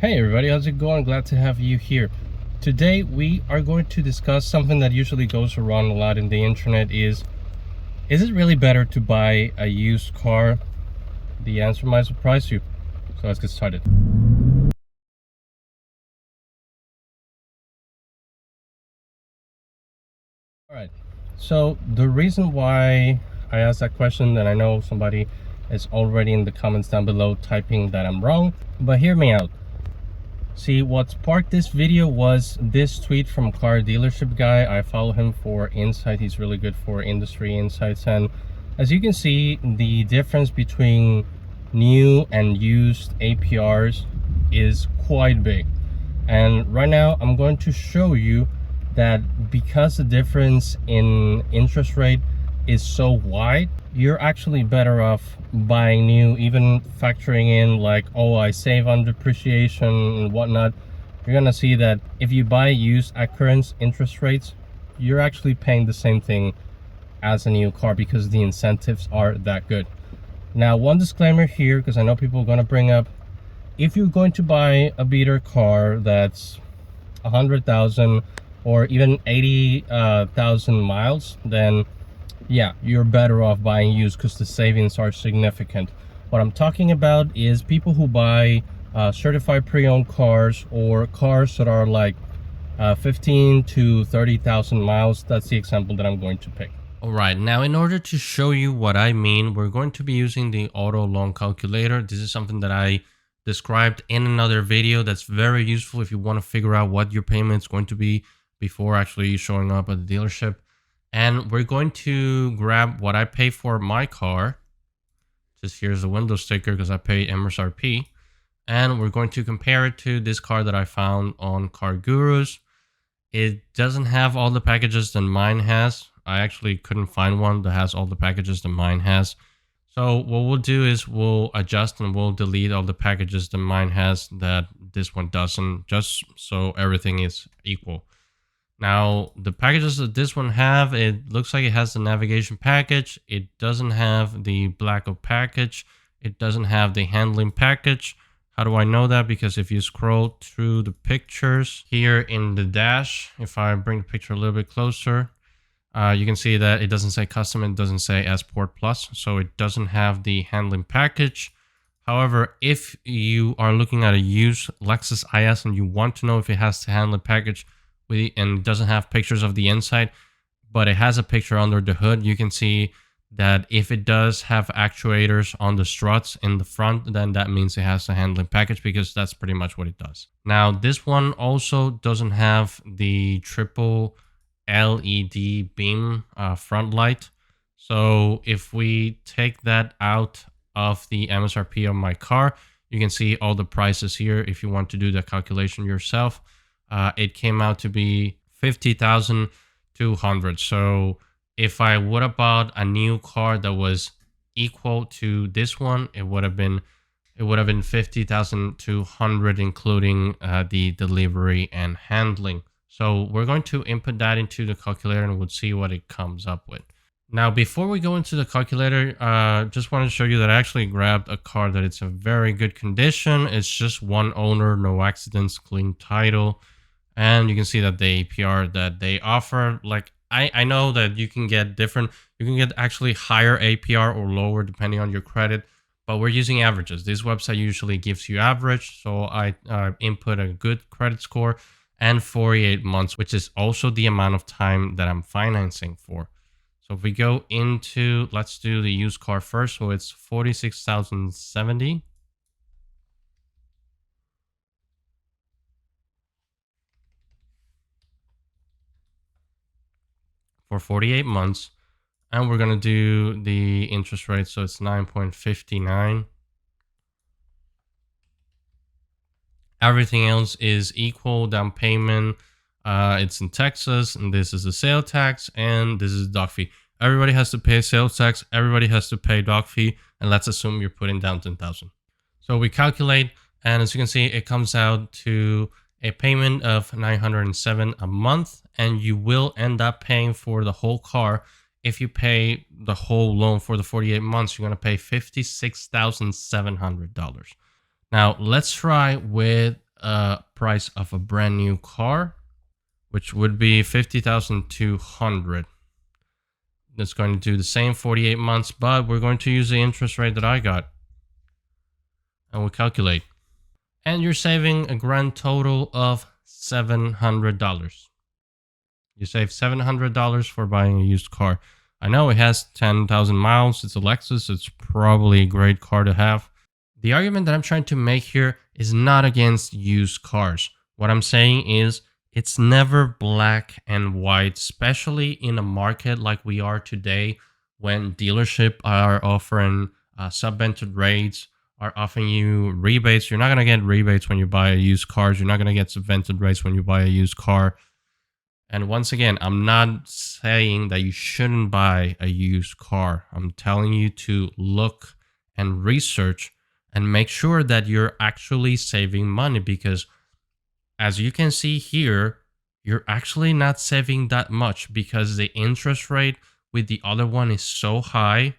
Hey everybody, how's it going? Glad to have you here. Today we are going to discuss something that usually goes around a lot in the internet is it really better to buy a used car? The answer might surprise you. So let's get started. Alright, so the reason why I asked that question, and I know somebody is already in the comments down below typing that I'm wrong, but hear me out. See, what sparked this video was this tweet from car dealership guy. I follow him for insight. He's really good for industry insights, and as you can see, the difference between new and used APRs is quite big. And right now I'm going to show you that because the difference in interest rate is so wide, you're actually better off buying new, even factoring in like, oh, I save on depreciation and whatnot. You're gonna see that if you buy used at current interest rates, you're actually paying the same thing as a new car because the incentives are that good. Now, one disclaimer here, because I know people are gonna bring up, if you're going to buy a beater car that's 100,000 or even 80,000 miles, then yeah, you're better off buying used because the savings are significant. What I'm talking about is people who buy certified pre-owned cars or cars that are like 15 to 30,000 miles. That's the example that I'm going to pick. All right, now in order to show you what I mean, we're going to be using the auto loan calculator. This is something that I described in another video that's very useful if you want to figure out what your payment is going to be before actually showing up at the dealership. And we're going to grab what I pay for my car. Just here's the window sticker because I pay MSRP. And we're going to compare it to this car that I found on Car Gurus. It doesn't have all the packages that mine has. I actually couldn't find one that has all the packages that mine has. So what we'll do is we'll adjust and we'll delete all the packages that mine has that this one doesn't, just so everything is equal. Now, the packages that this one have, it looks like it has the navigation package. It doesn't have the blackout package. It doesn't have the handling package. How do I know that? Because if you scroll through the pictures here in the dash, if I bring the picture a little bit closer, you can see that it doesn't say custom. It doesn't say Sport Plus. So it doesn't have the handling package. However, if you are looking at a used Lexus IS and you want to know if it has the handling package, and doesn't have pictures of the inside, but it has a picture under the hood, you can see that if it does have actuators on the struts in the front, then that means it has a handling package, because that's pretty much what it does. Now, this one also doesn't have the triple LED beam front light. So if we take that out of the MSRP of my car, you can see all the prices here if you want to do the calculation yourself. It came out to be 50,200. So if I would have bought a new car that was equal to this one, it would have been 50,200, including the delivery and handling. So we're going to input that into the calculator and we'll see what it comes up with. Now, before we go into the calculator, just wanted to show you that I actually grabbed a car that it's in very good condition. It's just one owner, no accidents, clean title. And you can see that the APR that they offer, like I know that you can get actually higher APR or lower depending on your credit, but we're using averages. This website usually gives you average. So I input a good credit score and 48 months, which is also the amount of time that I'm financing for. So if we go into, let's do the used car first. So it's 46,070. For 48 months, and we're going to do the interest rate, so it's 9.59. Everything else is equal. Down payment, it's in Texas, and this is the sales tax, and this is the doc fee. Everybody has to pay sales tax, everybody has to pay doc fee, and let's assume you're putting down 10,000. So we calculate, and as you can see, it comes out to a payment of $907 a month, and you will end up paying for the whole car. If you pay the whole loan for the 48 months, you're going to pay $56,700. Now, let's try with price of a brand new car, which would be $50,200. That's going to do the same 48 months, but we're going to use the interest rate that I got. And we'll calculate. And you're saving a grand total of $700. You save $700 for buying a used car. I know it has 10,000 miles. It's a Lexus. It's probably a great car to have. The argument that I'm trying to make here is not against used cars. What I'm saying is it's never black and white, especially in a market like we are today when dealerships are offering subvented rates, are offering you rebates. You're not going to get rebates when you buy a used car. You're not going to get subvented rates when you buy a used car. And once again, I'm not saying that you shouldn't buy a used car. I'm telling you to look and research and make sure that you're actually saving money, because as you can see here, you're actually not saving that much because the interest rate with the other one is so high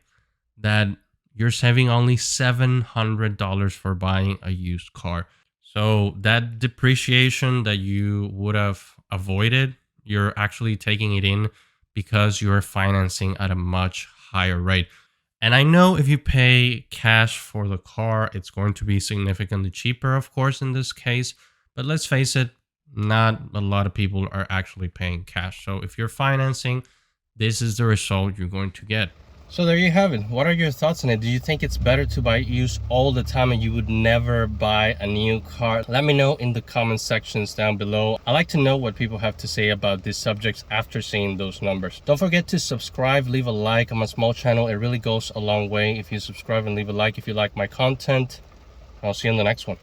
that you're saving only $700 for buying a used car. So that depreciation that you would have avoided, you're actually taking it in because you're financing at a much higher rate. And I know if you pay cash for the car, it's going to be significantly cheaper, of course, in this case. But let's face it, not a lot of people are actually paying cash. So if you're financing, this is the result you're going to get. So there you have it. What are your thoughts on it? Do you think it's better to buy used all the time and you would never buy a new car? Let me know in the comment sections down below. I like to know what people have to say about these subjects after seeing those numbers. Don't forget to subscribe, leave a like. I'm a small channel. It really goes a long way if you subscribe and leave a like if you like my content. I'll see you in the next one.